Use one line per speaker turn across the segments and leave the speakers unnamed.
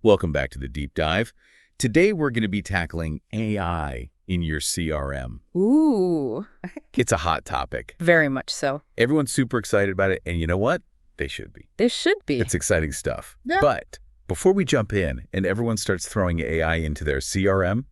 Welcome back to the Deep Dive. Today we're going to be tackling AI in your CRM.
Ooh.
It's a hot topic.
Very much so.
Everyone's super excited about it, and you know what? They should be.
They should be.
It's exciting stuff.
Yeah.
But before we jump in and everyone starts throwing AI into their CRM,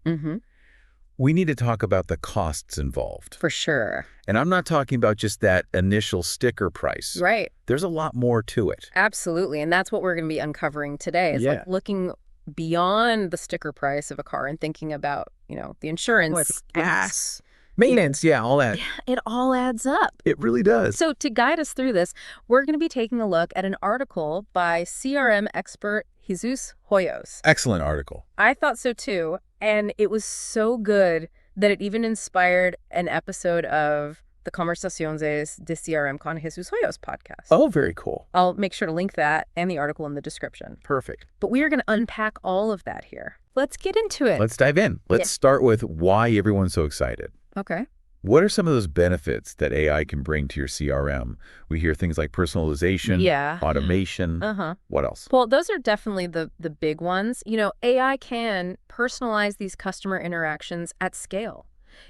we need to talk about the costs involved.
For sure.
And I'm not talking about just that initial sticker price.
Right.
There's a lot more to it.
Absolutely. And that's what we're going to be uncovering today. It's like looking beyond the sticker price of a car and thinking about, the insurance.
Gas, maintenance, all that.
Yeah, it all adds up.
It really does.
So to guide us through this, we're going to be taking a look at an article by CRM expert Jesus Hoyos.
Excellent article.
I thought so too. And it was so good that it even inspired an episode of the Conversacionesdecrm con Jesus Hoyos podcast.
Oh, very cool.
I'll make sure to link that and the article in the description.
Perfect.
But we are going to unpack all of that here. Let's get into it.
Let's dive in. Let's start with why everyone's so excited.
Okay.
What are some of those benefits that AI can bring to your CRM? We hear things like personalization, automation. What else?
Well, those are definitely the big ones. AI can personalize these customer interactions at scale.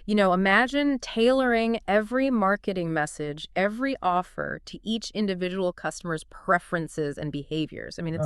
Imagine tailoring every marketing message, every offer to each individual customer's preferences and behaviors. I mean,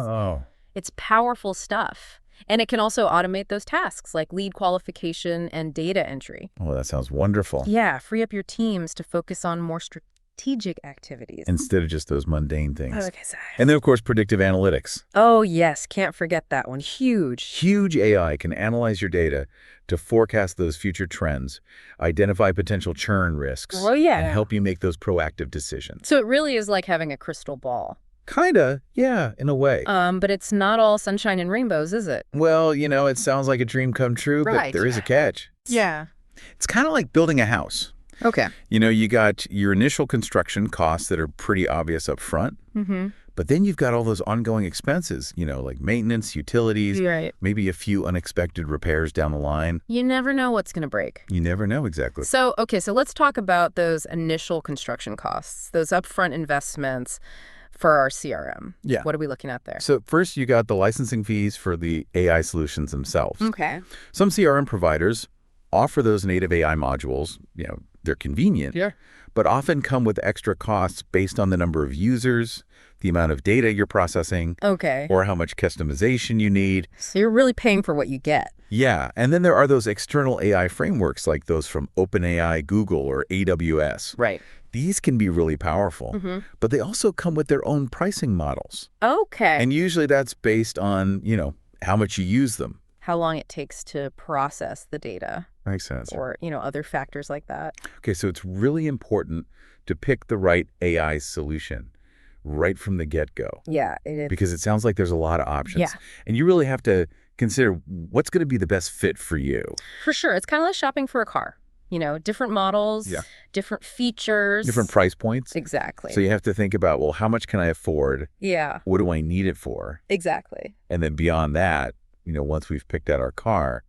it's powerful stuff. And it can also automate those tasks like lead qualification and data entry.
Oh, that sounds wonderful.
Yeah, free up your teams to focus on more strategic activities.
Instead of just those mundane things.
Okay, sorry.
And then, of course, predictive analytics.
Oh, yes. Can't forget that one. Huge.
Huge AI can analyze your data to forecast those future trends, identify potential churn risks, and help you make those proactive decisions.
So it really is like having a crystal ball.
Kinda, yeah, in a way.
But it's not all sunshine and rainbows, is it?
Well, it sounds like a dream come true, but there is a catch.
Yeah.
It's kind of like building a house.
Okay.
You got your initial construction costs that are pretty obvious up front, but then you've got all those ongoing expenses, like maintenance, utilities, maybe a few unexpected repairs down the line.
You never know what's going to break.
You never know exactly.
So let's talk about those initial construction costs, those upfront investments for our CRM.
Yeah.
What are we looking at there?
So first, you got the licensing fees for the AI solutions themselves.
Okay.
Some CRM providers offer those native AI modules. They're convenient, but often come with extra costs based on the number of users, the amount of data you're processing, or how much customization you need.
So you're really paying for what you get.
Yeah, and then there are those external AI frameworks like those from OpenAI, Google, or AWS.
Right.
These can be really powerful, but they also come with their own pricing models.
Okay.
And usually that's based on, how much you use them.
How long it takes to process the data.
Makes sense.
Or, other factors like that.
Okay, so it's really important to pick the right AI solution right from the get-go.
Yeah, it is.
Because it sounds like there's a lot of options.
Yeah.
And you really have to consider what's going to be the best fit for you.
For sure. It's kind of like shopping for a car. Different models, different features.
Different price points.
Exactly.
So you have to think about, well, how much can I afford?
Yeah.
What do I need it for?
Exactly.
And then beyond that, once we've picked out our car,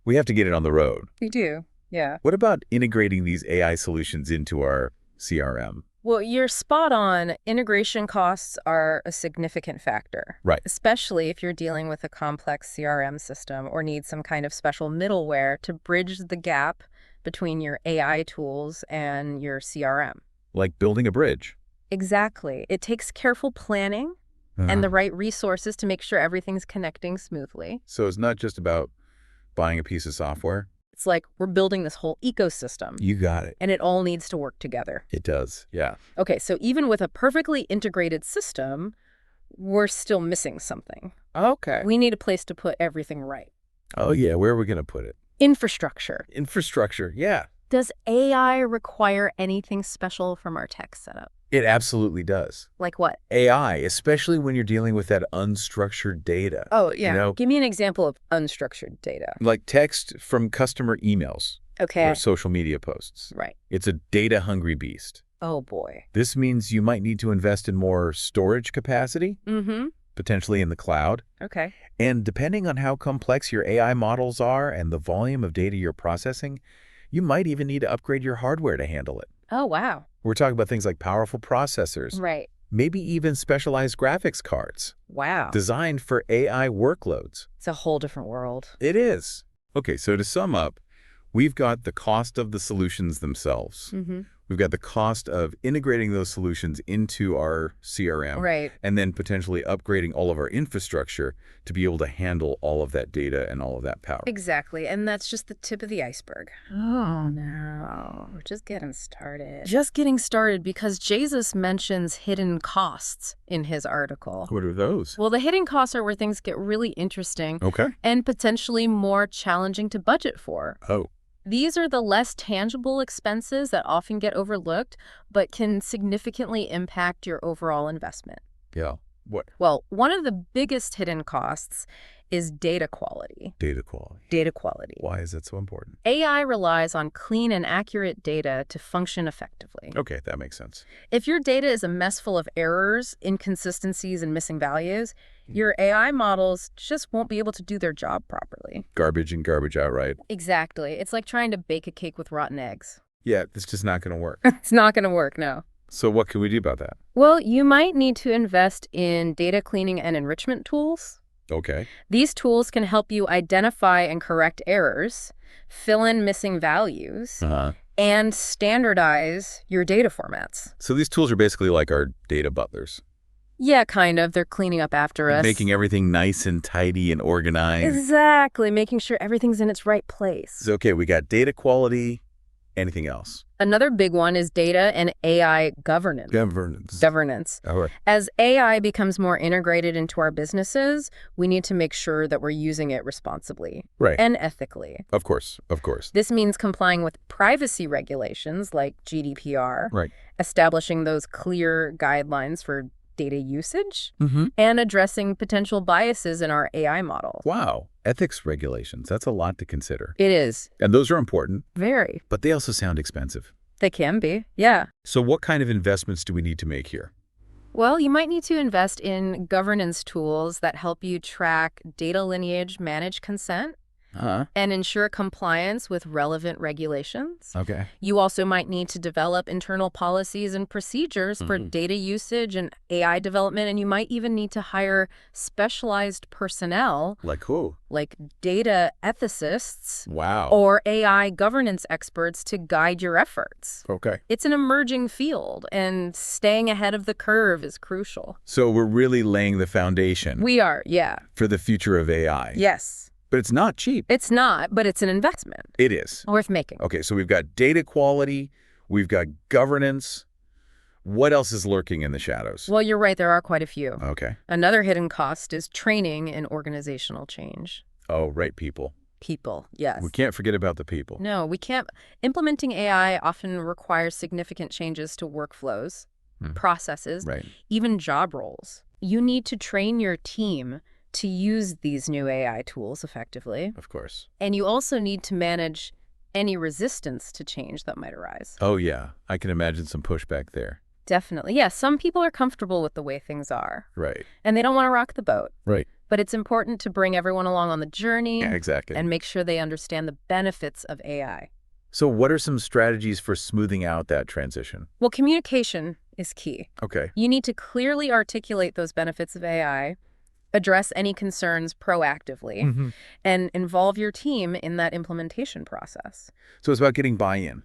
we have to get it on the road.
We do. Yeah.
What about integrating these AI solutions into our CRM?
Well, you're spot on. Integration costs are a significant factor.
Right.
Especially if you're dealing with a complex CRM system or need some kind of special middleware to bridge the gap between your AI tools and your CRM.
Like building a bridge.
Exactly. It takes careful planning and the right resources to make sure everything's connecting smoothly.
So it's not just about buying a piece of software.
It's like we're building this whole ecosystem.
You got it.
And it all needs to work together.
It does, yeah.
Okay, so even with a perfectly integrated system, we're still missing something.
Okay.
We need a place to put everything right.
Oh, yeah. Where are we going to put it?
Infrastructure.
Infrastructure, yeah.
Does AI require anything special from our tech setup?
It absolutely does.
Like what?
AI, especially when you're dealing with that unstructured data.
Oh, yeah. Give me an example of unstructured data.
Like text from customer emails.
Okay.
Or social media posts.
Right.
It's a data-hungry beast.
Oh, boy.
This means you might need to invest in more storage capacity, potentially in the cloud.
Okay.
And depending on how complex your AI models are and the volume of data you're processing, you might even need to upgrade your hardware to handle it.
Oh, wow.
We're talking about things like powerful processors,
Right.
Maybe even specialized graphics cards.
Wow.
Designed for AI workloads.
It's a whole different world.
It is. Okay, so to sum up, we've got the cost of the solutions themselves. We've got the cost of integrating those solutions into our CRM.
Right.
And then potentially upgrading all of our infrastructure to be able to handle all of that data and all of that power.
Exactly. And that's just the tip of the iceberg.
Oh.
No, we're just getting started. Just getting started because Jesus mentions hidden costs in his article.
What are those?
Well, the hidden costs are where things get really interesting.
Okay.
And potentially more challenging to budget for.
Oh.
These are the less tangible expenses that often get overlooked, but can significantly impact your overall investment.
Yeah. What?
Well, one of the biggest hidden costs is data quality.
Data quality.
Data quality.
Why is that so important?
AI relies on clean and accurate data to function effectively.
Okay, that makes sense.
If your data is a mess full of errors, inconsistencies, and missing values, your AI models just won't be able to do their job properly.
Garbage in, garbage out, right?
Exactly. It's like trying to bake a cake with rotten eggs.
Yeah, it's just not going to work.
It's not going to work, no.
So what can we do about that?
Well, you might need to invest in data cleaning and enrichment tools.
Okay.
These tools can help you identify and correct errors, fill in missing values, and standardize your data formats.
So these tools are basically like our data butlers.
Yeah, kind of. They're cleaning up after us.
Making everything nice and tidy and organized.
Exactly. Making sure everything's in its right place.
So, okay, we got data quality. Anything else?
Another big one is data and AI governance. Governance.
All right.
As AI becomes more integrated into our businesses, we need to make sure that we're using it responsibly and ethically.
Of course. Of course.
This means complying with privacy regulations like GDPR,
Right.
establishing those clear guidelines for data usage, and addressing potential biases in our AI model.
Wow. Ethics regulations. That's a lot to consider.
It is.
And those are important.
Very.
But they also sound expensive.
They can be, yeah.
So what kind of investments do we need to make here?
Well, you might need to invest in governance tools that help you track data lineage, manage consent, and ensure compliance with relevant regulations.
Okay.
You also might need to develop internal policies and procedures for data usage and AI development, and you might even need to hire specialized personnel.
Like who?
Like data ethicists.
Wow.
Or AI governance experts to guide your efforts.
Okay.
It's an emerging field, and staying ahead of the curve is crucial.
So we're really laying the foundation.
We are, yeah.
For the future of AI.
Yes.
But it's not cheap.
It's not, but it's an investment.
It is.
Worth making.
Okay, so we've got data quality, we've got governance. What else is lurking in the shadows?
Well, you're right. There are quite a few.
Okay.
Another hidden cost is training and organizational change.
Oh, right, people.
People, yes.
We can't forget about the people.
No, we can't. Implementing AI often requires significant changes to workflows, processes, even job roles. You need to train your team to use these new AI tools effectively.
Of course.
And you also need to manage any resistance to change that might arise.
Oh, yeah. I can imagine some pushback there.
Definitely. Yeah, some people are comfortable with the way things are.
Right.
And they don't want to rock the boat.
Right.
But it's important to bring everyone along on the journey.
Yeah, exactly.
And make sure they understand the benefits of AI.
So what are some strategies for smoothing out that transition?
Well, communication is key.
Okay.
You need to clearly articulate those benefits of AI, address any concerns proactively, and involve your team in that implementation process.
So it's about getting buy-in.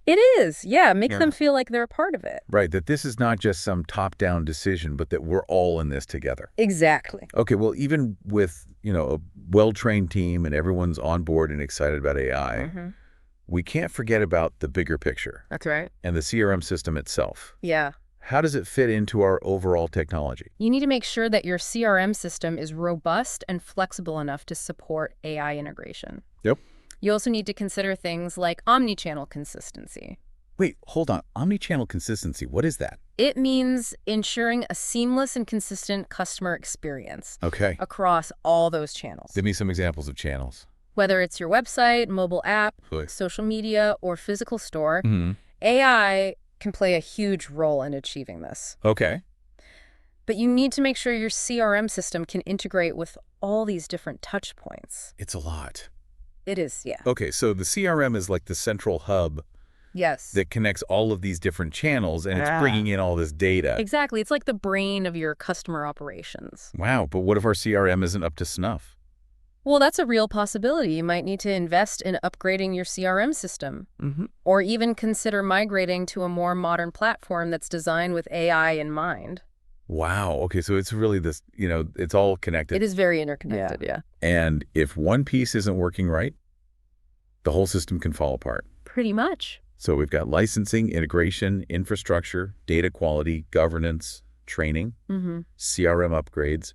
It is, yeah. Make them feel like they're a part of it.
Right, that this is not just some top-down decision, but that we're all in this together.
Exactly.
Okay, well, even with, a well-trained team and everyone's on board and excited about AI, we can't forget about the bigger picture.
That's right.
And the CRM system itself.
Yeah.
How does it fit into our overall technology?
You need to make sure that your CRM system is robust and flexible enough to support AI integration.
Yep.
You also need to consider things like omnichannel consistency.
Wait, hold on. Omnichannel consistency, what is that?
It means ensuring a seamless and consistent customer experience across all those channels.
Give me some examples of channels.
Whether it's your website, mobile app, social media, or physical store, AI can play a huge role in achieving this.
Okay.
But you need to make sure your CRM system can integrate with all these different touch points.
It's a lot.
It is, yeah.
Okay, so the CRM is like the central hub
Yes.
that connects all of these different channels, and it's bringing in all this data.
Exactly. It's like the brain of your customer operations.
Wow, but what if our CRM isn't up to snuff?
Well, that's a real possibility. You might need to invest in upgrading your CRM system, or even consider migrating to a more modern platform that's designed with AI in mind.
Wow. Okay, so it's really this, it's all connected.
It is very interconnected, yeah.
And if one piece isn't working right, the whole system can fall apart.
Pretty much.
So we've got licensing, integration, infrastructure, data quality, governance, training, CRM upgrades,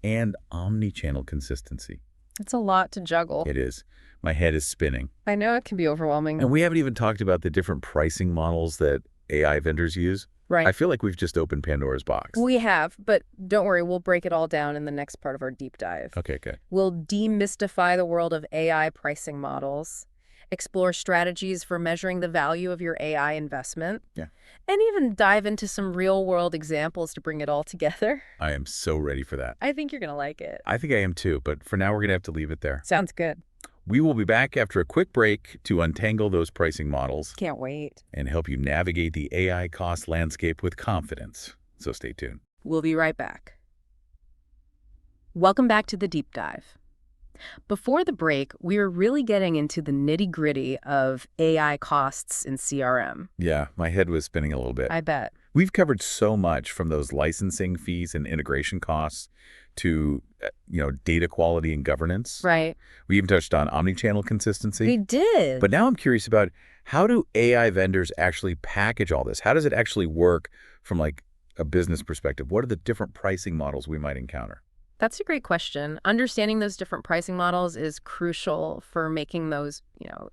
and omni-channel consistency.
It's a lot to juggle.
It is. My head is spinning.
I know it can be overwhelming.
And we haven't even talked about the different pricing models that AI vendors use.
Right.
I feel like we've just opened Pandora's box.
We have, but don't worry, we'll break it all down in the next part of our deep dive.
Okay, good.
We'll demystify the world of AI pricing models, explore strategies for measuring the value of your AI investment, and even dive into some real-world examples to bring it all together.
I am so ready for that.
I think you're going to like it.
I think I am too, but for now we're going to have to leave it there.
Sounds good.
We will be back after a quick break to untangle those pricing models.
Can't wait.
And help you navigate the AI cost landscape with confidence. So stay tuned.
We'll be right back. Welcome back to the deep dive. Before the break, we were really getting into the nitty-gritty of AI costs in CRM.
Yeah, my head was spinning a little bit.
I bet.
We've covered so much, from those licensing fees and integration costs to, data quality and governance.
Right.
We even touched on omni-channel consistency.
We did.
But now I'm curious about, how do AI vendors actually package all this? How does it actually work from like a business perspective? What are the different pricing models we might encounter?
That's a great question. Understanding those different pricing models is crucial for making those,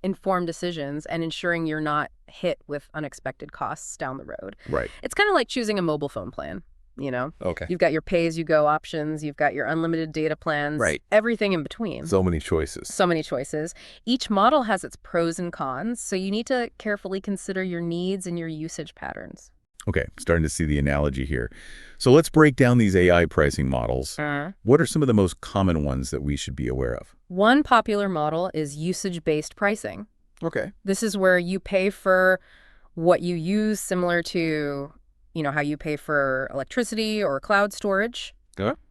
informed decisions and ensuring you're not hit with unexpected costs down the road.
Right.
It's kind of like choosing a mobile phone plan,
Okay.
You've got your pay-as-you-go options, you've got your unlimited data plans,
Right.
Everything in between.
So many choices.
So many choices. Each model has its pros and cons, so you need to carefully consider your needs and your usage patterns.
Okay, starting to see the analogy here. So let's break down these AI pricing models. What are some of the most common ones that we should be aware of?
One popular model is usage-based pricing.
Okay.
This is where you pay for what you use, similar to, how you pay for electricity or cloud storage.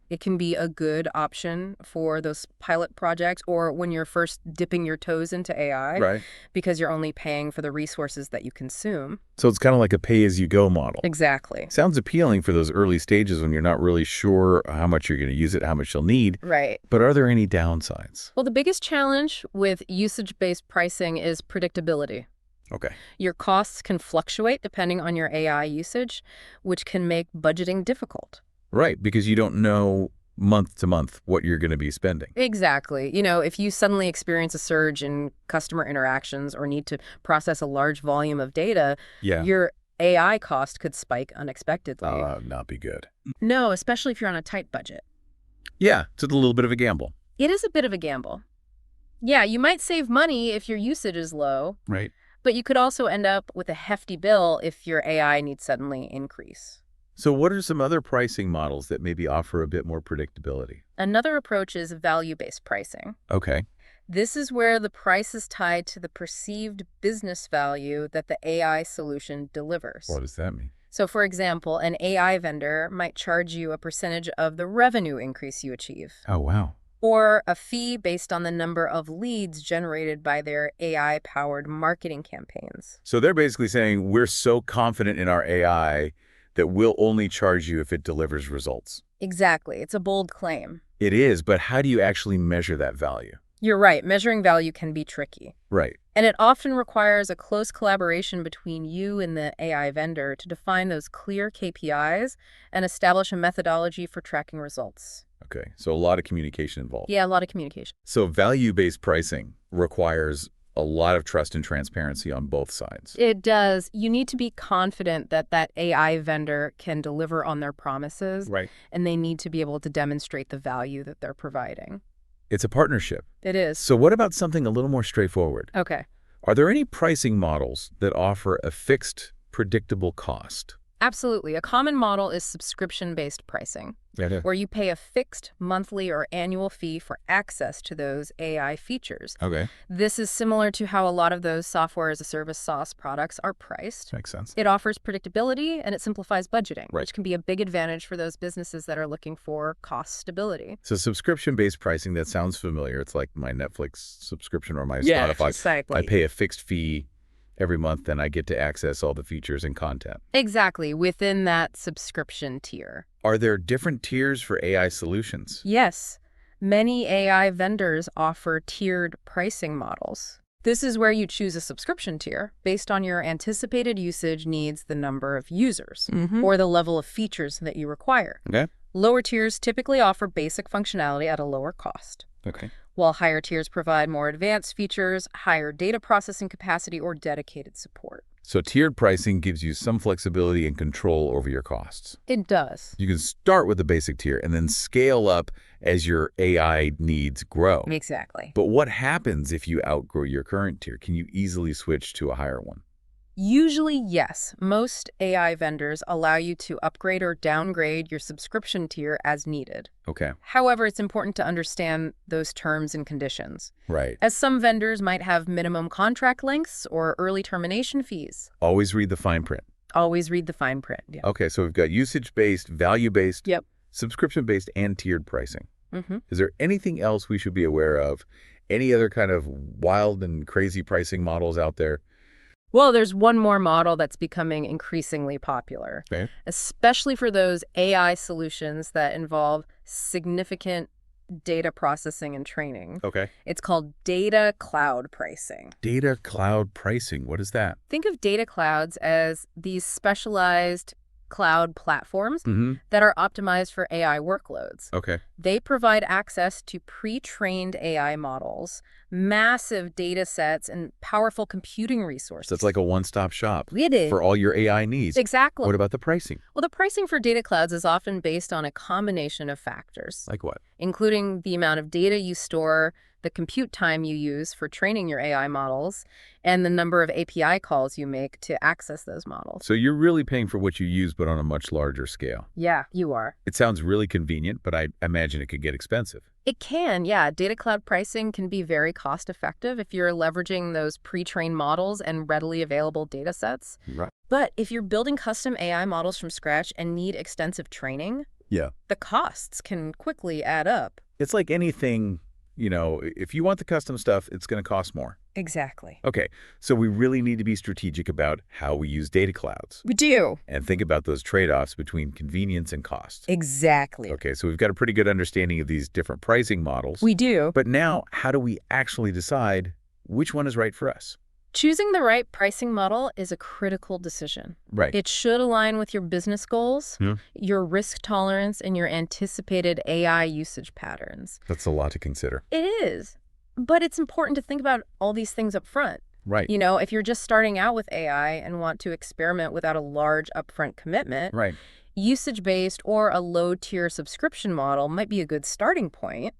It can be a good option for those pilot projects or when you're first dipping your toes into AI,
Right.
because you're only paying for the resources that you consume.
So it's kind of like a pay-as-you-go model.
Exactly.
Sounds appealing for those early stages when you're not really sure how much you're going to use it, how much you'll need.
Right.
But are there any downsides?
Well, the biggest challenge with usage-based pricing is predictability.
Okay.
Your costs can fluctuate depending on your AI usage, which can make budgeting difficult.
Right, because you don't know month to month what you're going to be spending.
Exactly. If you suddenly experience a surge in customer interactions or need to process a large volume of data, your AI cost could spike unexpectedly.
Not be good.
No, especially if you're on a tight budget.
Yeah, it's a little bit of a gamble.
It is a bit of a gamble. Yeah, you might save money if your usage is low.
Right.
But you could also end up with a hefty bill if your AI needs suddenly increase.
So what are some other pricing models that maybe offer a bit more predictability?
Another approach is value-based pricing.
Okay.
This is where the price is tied to the perceived business value that the AI solution delivers.
What does that mean?
So, for example, an AI vendor might charge you a percentage of the revenue increase you achieve.
Oh, wow.
Or a fee based on the number of leads generated by their AI-powered marketing campaigns.
So they're basically saying, we're so confident in our AI that we'll only charge you if it delivers results.
Exactly. It's a bold claim.
It is, but how do you actually measure that value?
You're right. Measuring value can be tricky.
Right.
And it often requires a close collaboration between you and the AI vendor to define those clear KPIs and establish a methodology for tracking results.
Okay, so a lot of communication involved.
Yeah, a lot of communication.
So value-based pricing requires a lot of trust and transparency on both sides.
It does. You need to be confident that that AI vendor can deliver on their promises.
Right.
And they need to be able to demonstrate the value that they're providing.
It's a partnership.
It is.
So what about something a little more straightforward?
Okay.
Are there any pricing models that offer a fixed, predictable cost?
Absolutely. A common model is subscription-based pricing, where you pay a fixed monthly or annual fee for access to those AI features.
Okay.
This is similar to how a lot of those software-as-a-service SaaS products are priced.
Makes sense.
It offers predictability and it simplifies budgeting,
Right.
which can be a big advantage for those businesses that are looking for cost stability.
So subscription-based pricing, that sounds familiar. It's like my Netflix subscription or my
Yeah,
Spotify.
exactly.
I pay a fixed fee every month, and I get to access all the features and content.
Exactly, within that subscription tier.
Are there different tiers for AI solutions?
Yes, many AI vendors offer tiered pricing models. This is where you choose a subscription tier based on your anticipated usage needs, the number of users, or the level of features that you require.
Okay.
Lower tiers typically offer basic functionality at a lower cost,
Okay.
while higher tiers provide more advanced features, higher data processing capacity, or dedicated support.
So tiered pricing gives you some flexibility and control over your costs.
It does.
You can start with the basic tier and then scale up as your AI needs grow.
Exactly.
But what happens if you outgrow your current tier? Can you easily switch to a higher one?
Usually, yes. Most AI vendors allow you to upgrade or downgrade your subscription tier as needed.
Okay.
However, it's important to understand those terms and conditions,
Right.
as some vendors might have minimum contract lengths or early termination fees.
Always read the fine print.
Always read the fine print. Yeah.
Okay, so we've got usage-based, value-based,
Yep.
subscription-based, and tiered pricing.
Mm-hmm.
Is there anything else we should be aware of? Any other kind of wild and crazy pricing models out there?
Well, there's one more model that's becoming increasingly popular,
Okay.
especially for those AI solutions that involve significant data processing and training.
Okay.
It's called data cloud pricing.
Data cloud pricing. What is that?
Think of data clouds as these specialized cloud platforms that are optimized for AI workloads.
Okay.
They provide access to pre-trained AI models, massive data sets, and powerful computing resources.
So it's like a one-stop shop
It is.
for all your AI needs.
Exactly.
What about the pricing?
Well, the pricing for data clouds is often based on a combination of factors,
Like what?
including the amount of data you store, the compute time you use for training your AI models, and the number of API calls you make to access those models.
So you're really paying for what you use, but on a much larger scale.
Yeah, you are.
It sounds really convenient, but I imagine it could get expensive.
It can, yeah. Data cloud pricing can be very cost-effective if you're leveraging those pre-trained models and readily available data sets.
Right.
But if you're building custom AI models from scratch and need extensive training,
Yeah.
the costs can quickly add up.
It's like anything, if you want the custom stuff, it's going to cost more.
Exactly.
Okay, so we really need to be strategic about how we use data clouds
We do.
and think about those trade-offs between convenience and cost.
Exactly.
Okay, so we've got a pretty good understanding of these different pricing models.
We do.
But now, how do we actually decide which one is right for us?
Choosing the right pricing model is a critical decision.
Right.
It should align with your business goals,
Yeah.
your risk tolerance, and your anticipated AI usage patterns.
That's a lot to consider.
It is. But it's important to think about all these things up front.
Right.
If you're just starting out with AI and want to experiment without a large upfront commitment,
Right.
usage-based or a low-tier subscription model might be a good starting point.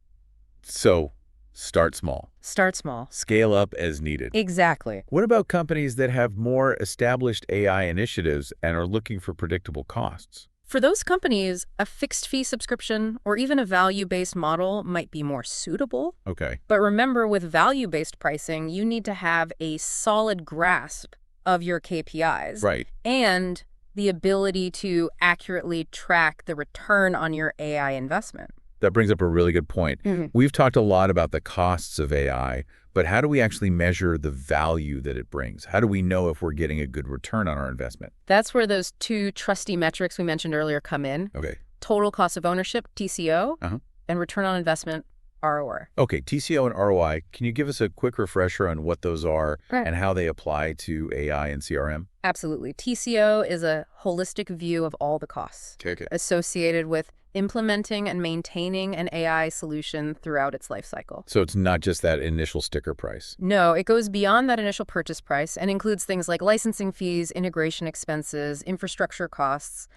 So, start small.
Start small.
Scale up as needed.
Exactly.
What about companies that have more established AI initiatives and are looking for predictable costs?
For those companies, a fixed-fee subscription or even a value-based model might be more suitable.
Okay.
But remember, with value-based pricing, you need to have a solid grasp of your KPIs.
Right.
And the ability to accurately track the return on your AI investment.
That brings up a really good point. We've talked a lot about the costs of AI, but how do we actually measure the value that it brings? How do we know if we're getting a good return on our investment?
That's where those two trusty metrics we mentioned earlier come in.
Okay.
Total cost of ownership, TCO, and return on investment, ROI.
Okay, TCO and ROI. Can you give us a quick refresher on what those are and how they apply to AI and CRM?
Absolutely. TCO is a holistic view of all the costs associated with implementing and maintaining an AI solution throughout its life cycle.
So it's not just that initial sticker price.
No, it goes beyond that initial purchase price and includes things like licensing fees, integration expenses, infrastructure costs,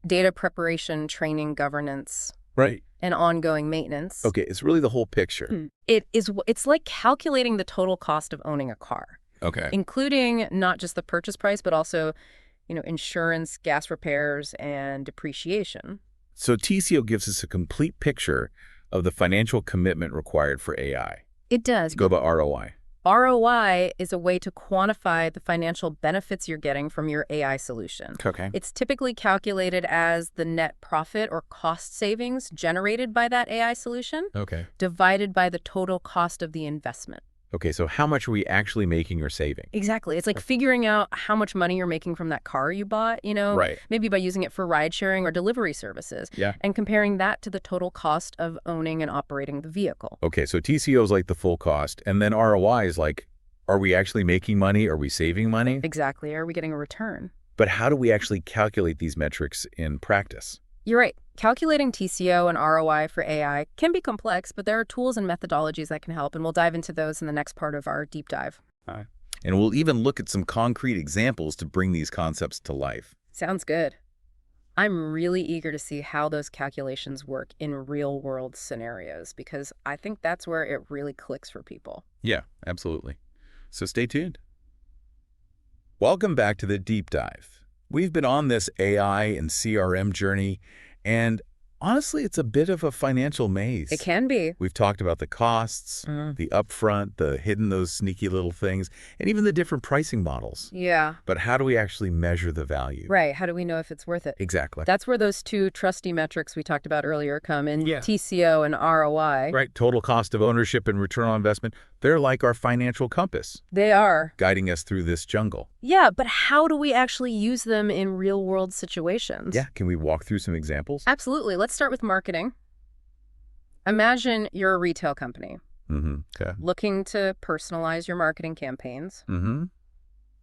data preparation, training, governance,
Right.
and ongoing maintenance.
Okay, it's really the whole picture.
It's like calculating the total cost of owning a car,
Okay.
including not just the purchase price, but also insurance, gas repairs, and depreciation.
So TCO gives us a complete picture of the financial commitment required for AI.
It does.
Go about ROI.
ROI is a way to quantify the financial benefits you're getting from your AI solution.
Okay.
It's typically calculated as the net profit or cost savings generated by that AI solution divided by the total cost of the investment.
Okay, so how much are we actually making or saving?
Exactly. It's like figuring out how much money you're making from that car you bought,
Right.
maybe by using it for ride sharing or delivery services.
Yeah.
And comparing that to the total cost of owning and operating the vehicle.
Okay, so TCO is like the full cost, and then ROI is like, are we actually making money? Are we saving money?
Exactly. Are we getting a return?
But how do we actually calculate these metrics in practice?
You're right. Calculating TCO and ROI for AI can be complex, but there are tools and methodologies that can help, and we'll dive into those in the next part of our deep dive.
And we'll even look at some concrete examples to bring these concepts to life.
Sounds good. I'm really eager to see how those calculations work in real-world scenarios, because I think that's where it really clicks for people.
Yeah, absolutely. So stay tuned. Welcome back to the deep dive. We've been on this AI and CRM journey, and honestly, it's a bit of a financial maze.
It can be.
We've talked about the costs, the upfront, the hidden, those sneaky little things, and even the different pricing models.
Yeah.
But how do we actually measure the value?
Right. How do we know if it's worth it?
Exactly.
That's where those two trusty metrics we talked about earlier come in,
Yeah.
TCO and ROI.
Right. Total cost of ownership and return on investment. They're like our financial compass,
They are.
guiding us through this jungle.
Yeah, but how do we actually use them in real-world situations?
Yeah. Can we walk through some examples?
Absolutely. Let's start with marketing. Imagine you're a retail company
Okay.
looking to personalize your marketing campaigns,
Mm-hmm.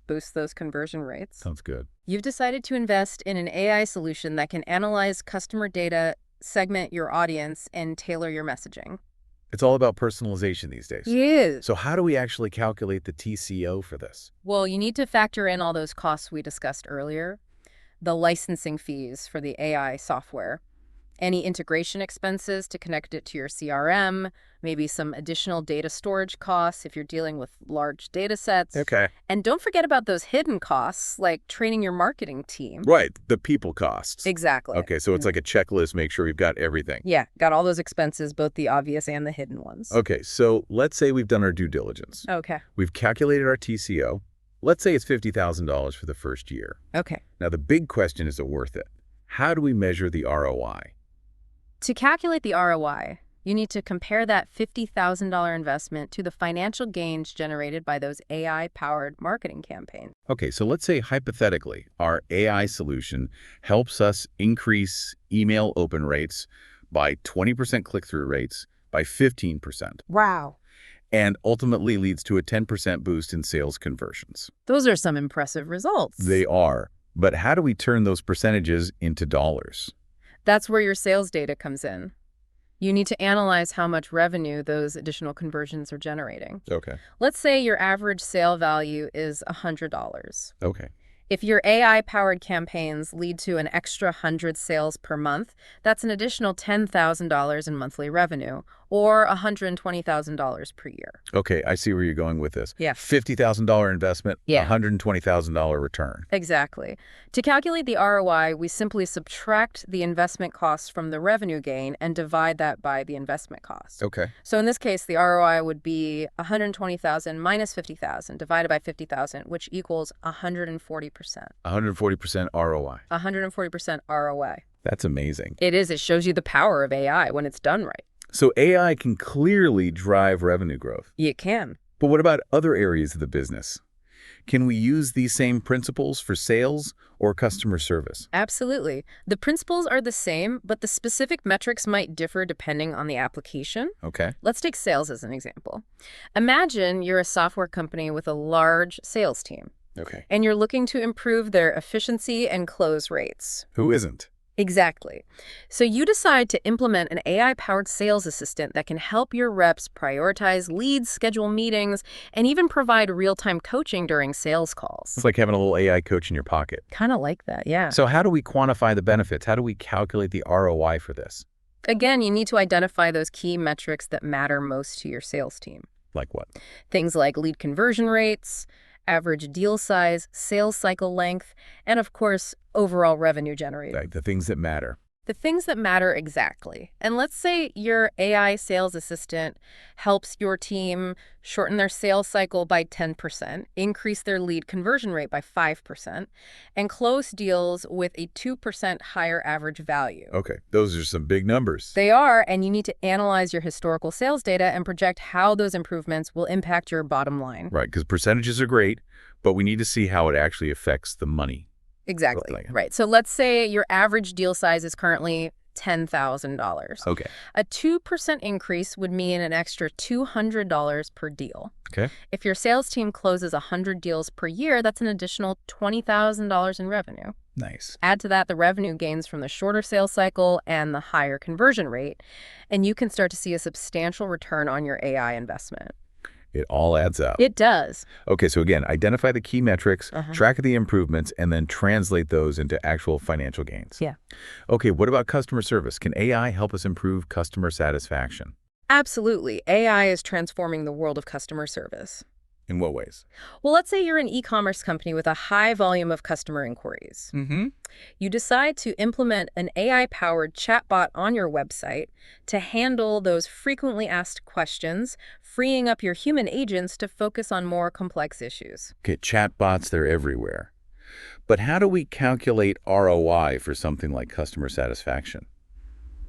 boost those conversion rates.
Sounds good.
You've decided to invest in an AI solution that can analyze customer data, segment your audience, and tailor your messaging.
It's all about personalization these days.
Yes.
So how do we actually calculate the TCO for this?
Well, you need to factor in all those costs we discussed earlier, the licensing fees for the AI software, any integration expenses to connect it to your CRM, maybe some additional data storage costs if you're dealing with large data sets.
Okay.
And don't forget about those hidden costs, like training your marketing team.
Right. The people costs.
Exactly.
Okay. So it's like a checklist, make sure we've got everything.
Yeah, got all those expenses, both the obvious and the hidden ones.
Okay. So let's say we've done our due diligence.
Okay.
We've calculated our TCO. Let's say it's $50,000 for the first year.
Okay.
Now, the big question is it worth it? How do we measure the ROI?
To calculate the ROI, you need to compare that $50,000 investment to the financial gains generated by those AI-powered marketing campaigns.
Okay, so let's say hypothetically, our AI solution helps us increase email open rates by 20% click-through rates by 15%,
Wow.
and ultimately leads to a 10% boost in sales conversions.
Those are some impressive results.
They are, but how do we turn those percentages into dollars?
That's where your sales data comes in. You need to analyze how much revenue those additional conversions are generating.
Okay.
Let's say your average sale value is $100.
Okay.
If your AI-powered campaigns lead to an extra 100 sales per month, that's an additional $10,000 in monthly revenue, or $120,000 per year.
Okay, I see where you're going with this.
Yeah.
$50,000 investment,
Yeah.
$120,000 return.
Exactly. To calculate the ROI, we simply subtract the investment cost from the revenue gain and divide that by the investment cost.
Okay.
So in this case, the ROI would be $120,000 minus $50,000 divided by $50,000, which equals 140%.
140% ROI.
140% ROI.
That's amazing.
It is. It shows you the power of AI when it's done right.
So AI can clearly drive revenue growth.
It can.
But what about other areas of the business? Can we use these same principles for sales or customer service?
Absolutely. The principles are the same, but the specific metrics might differ depending on the application.
Okay.
Let's take sales as an example. Imagine you're a software company with a large sales team,
Okay.
and you're looking to improve their efficiency and close rates.
Who isn't?
Exactly. So you decide to implement an AI-powered sales assistant that can help your reps prioritize leads, schedule meetings, and even provide real-time coaching during sales calls.
It's like having a little AI coach in your pocket.
Kind of like that, yeah.
So how do we quantify the benefits? How do we calculate the ROI for this?
Again, you need to identify those key metrics that matter most to your sales team.
Like what?
Things like lead conversion rates, average deal size, sales cycle length, and of course, overall revenue generated.
Like the things that matter.
The things that matter exactly. And let's say your AI sales assistant helps your team shorten their sales cycle by 10%, increase their lead conversion rate by 5%, and close deals with a 2% higher average value.
Okay, those are some big numbers.
They are, and you need to analyze your historical sales data and project how those improvements will impact your bottom line.
Right, because percentages are great, but we need to see how it actually affects the money.
Exactly. Right. So let's say your average deal size is currently $10,000.
Okay.
A 2% increase would mean an extra $200 per deal.
Okay.
If your sales team closes 100 deals per year, that's an additional $20,000 in revenue.
Nice.
Add to that the revenue gains from the shorter sales cycle and the higher conversion rate, and you can start to see a substantial return on your AI investment.
It all adds up.
It does.
Okay, so again, identify the key metrics, track the improvements, and then translate those into actual financial gains.
Yeah.
Okay, what about customer service? Can AI help us improve customer satisfaction?
Absolutely. AI is transforming the world of customer service.
In what ways?
Well, let's say you're an e-commerce company with a high volume of customer inquiries. You decide to implement an AI-powered chatbot on your website to handle those frequently asked questions, freeing up your human agents to focus on more complex issues.
Okay, chatbots, they're everywhere. But how do we calculate ROI for something like customer satisfaction?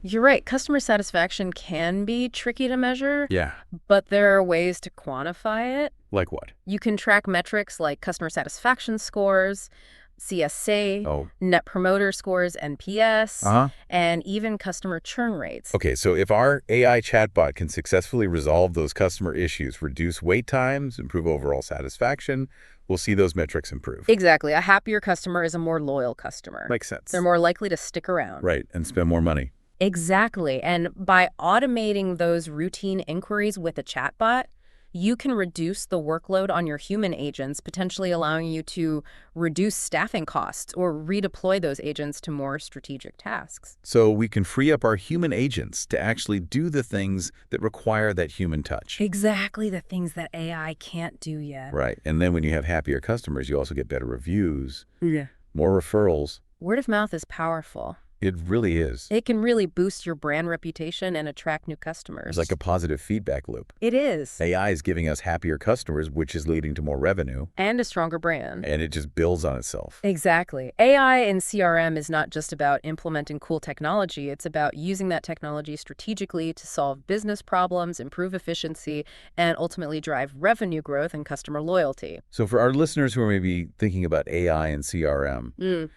You're right. Customer satisfaction can be tricky to measure.
Yeah.
But there are ways to quantify it.
Like what?
You can track metrics like customer satisfaction scores, CSA, Net Promoter Scores, NPS, and even customer churn rates.
Okay, so if our AI chatbot can successfully resolve those customer issues, reduce wait times, improve overall satisfaction, we'll see those metrics improve.
Exactly. A happier customer is a more loyal customer.
Makes sense.
They're more likely to stick around.
Right, and spend more money.
Exactly. And by automating those routine inquiries with a chatbot, you can reduce the workload on your human agents, potentially allowing you to reduce staffing costs or redeploy those agents to more strategic tasks.
So we can free up our human agents to actually do the things that require that human touch.
Exactly, the things that AI can't do yet.
Right. And then when you have happier customers, you also get better reviews,
Yeah.
more referrals.
Word of mouth is powerful.
It really is.
It can really boost your brand reputation and attract new customers.
It's like a positive feedback loop.
It is.
AI is giving us happier customers, which is leading to more revenue.
And a stronger brand.
And it just builds on itself.
Exactly. AI in CRM is not just about implementing cool technology. It's about using that technology strategically to solve business problems, improve efficiency, and ultimately drive revenue growth and customer loyalty.
So for our listeners who are maybe thinking about AI and CRM,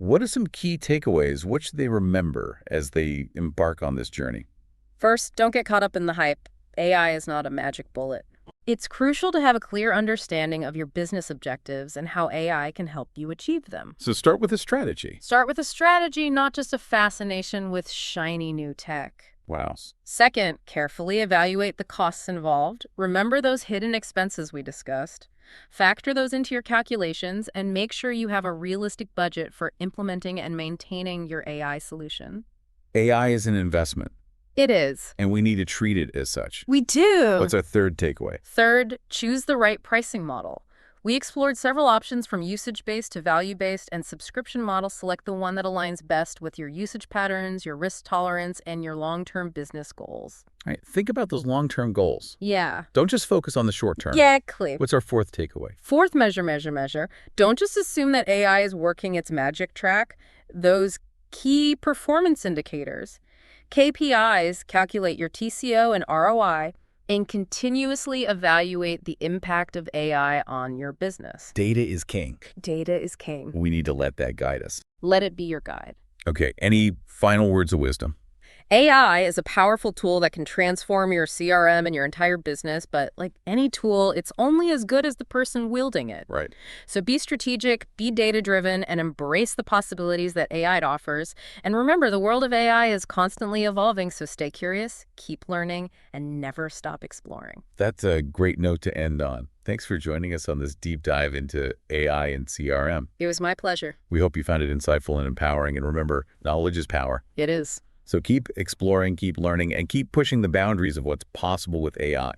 what are some key takeaways? What should they remember as they embark on this journey?
First, don't get caught up in the hype. AI is not a magic bullet. It's crucial to have a clear understanding of your business objectives and how AI can help you achieve them.
So start with a strategy.
Start with a strategy, not just a fascination with shiny new tech.
Wow.
Second, carefully evaluate the costs involved. Remember those hidden expenses we discussed. Factor those into your calculations and make sure you have a realistic budget for implementing and maintaining your AI solution.
AI is an investment.
It is.
And we need to treat it as such.
We do.
What's our third takeaway?
Third, choose the right pricing model. We explored several options from usage-based to value-based, and subscription models select the one that aligns best with your usage patterns, your risk tolerance, and your long-term business goals.
All right, think about those long-term goals.
Yeah.
Don't just focus on the short term.
Exactly.
What's our fourth takeaway?
Fourth, measure. Don't just assume that AI is working its magic track. Those key performance indicators, KPIs, calculate your TCO and ROI, and continuously evaluate the impact of AI on your business.
Data is king.
Data is king.
We need to let that guide us.
Let it be your guide.
Okay, any final words of wisdom?
AI is a powerful tool that can transform your CRM and your entire business, but like any tool, it's only as good as the person wielding it.
Right.
So be strategic, be data-driven, and embrace the possibilities that AI offers. And remember, the world of AI is constantly evolving, so stay curious, keep learning, and never stop exploring.
That's a great note to end on. Thanks for joining us on this deep dive into AI and CRM.
It was my pleasure.
We hope you found it insightful and empowering. And remember, knowledge is power.
It is.
So keep exploring, keep learning, and keep pushing the boundaries of what's possible with AI.